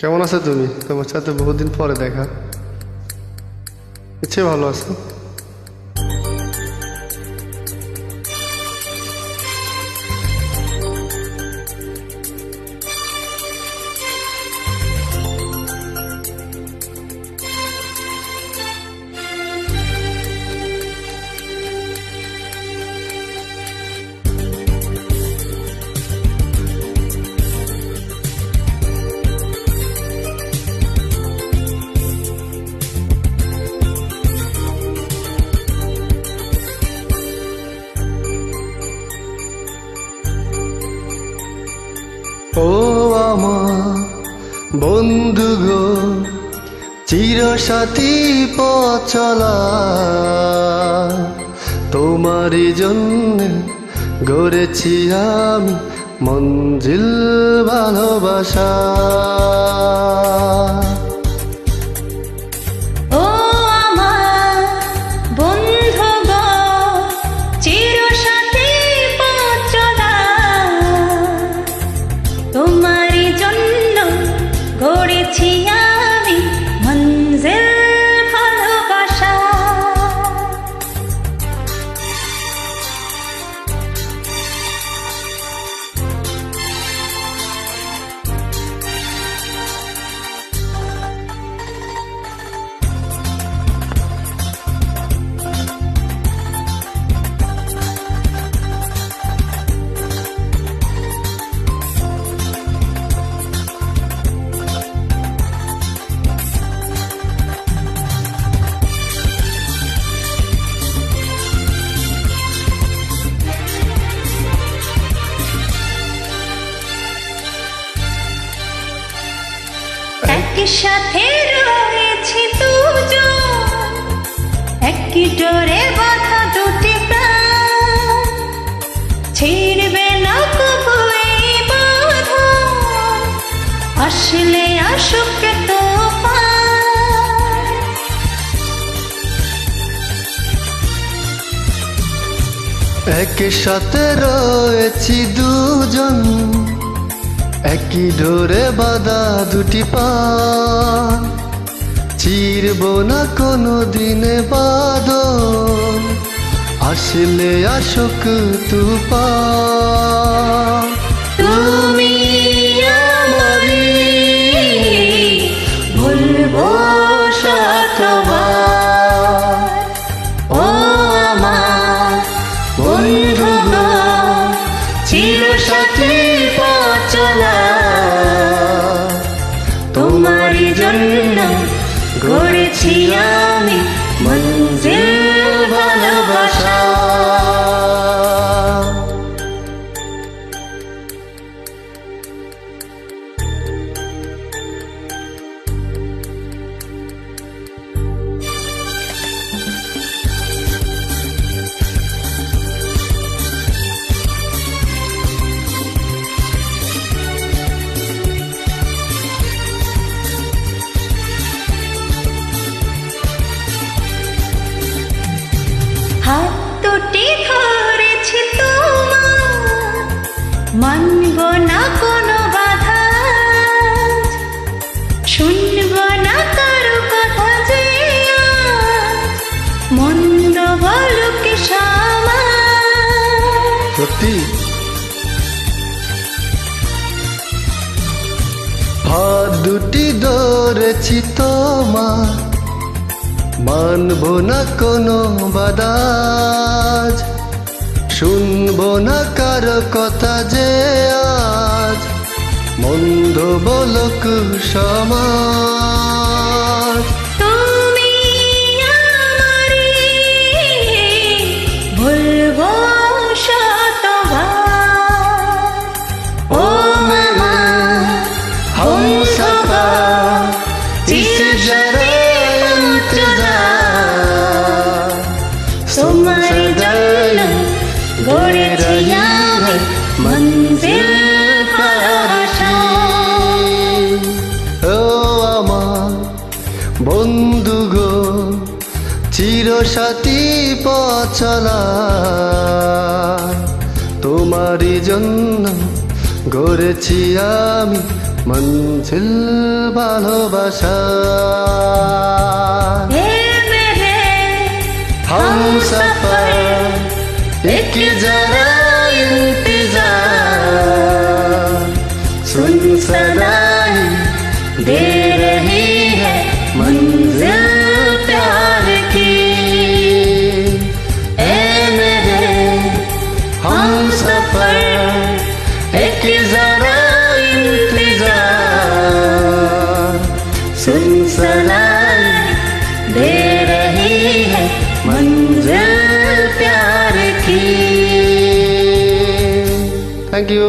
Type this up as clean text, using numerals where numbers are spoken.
কেমন আছো তুমি? তোমার সাথে বহুদিন পরে দেখা। ইচ্ছে ভালো আছো? ও আমার বন্ধু গো, চিরসাথী পথ চলা, তোমারই জন্য গড়েছি আমি মঞ্জিল ভালোবাসা। ও আমার বন্ধু গো, চিরসাথী পথ চলা, তোমারই জন্য গড়েছি আমি মঞ্জিল ভালোবাসা। একসাথে রয়েছি দুজন, একই ডোরে বাঁধা দুটি প্রাণ, ছিড়বে না কবু এই বাঁধন, আসলে আসুক তুফান। একই সাথে রয়েছি দুজন, একই ডোরে বাঁধা দুটি পান, চিরব না কোনো দিনে বাঁধন, আসলে আসুক তুফান। তুমি আমারই ভুলবো শতবার। ও আমার বন্ধু গো, চিরসাথী পথ চলা, তোমারই জন্য গড়েছি আমি মঞ্জিল ভালোবাসা। হাত দুটি ধরেছি তোমার, মানব না কোনো বাধা, শুনব না কারো কথা যে আজ মন্দ বলুক সমাজ। সত্যি হাত দুটি ধরেছি তোমার, মানব না কোনো বাদাজ, শুনব না কারো কথা যে আজ মন্দ বলুক সমাজ। তুমি আমারই ভুলবো শতবার। ও मेरे हमसफर इस जरा इंतजार, তোমার জন্য গড়েছি আমি মঞ্জিল ভালোবাসা। ও আমার বন্ধু গো, চিরসাথী পথ চলা, তোমারই জন্য গড়েছি আমি মঞ্জিল ভালোবাসা हे मेरे हमसफर एक जरा इंतजार सुन सदाई दे रही है मंजिल प्यार की ए मेरे हमसफर एक जरा इंतजार सुन सदाई दे रही है मंजिल प्यार की। Thank you.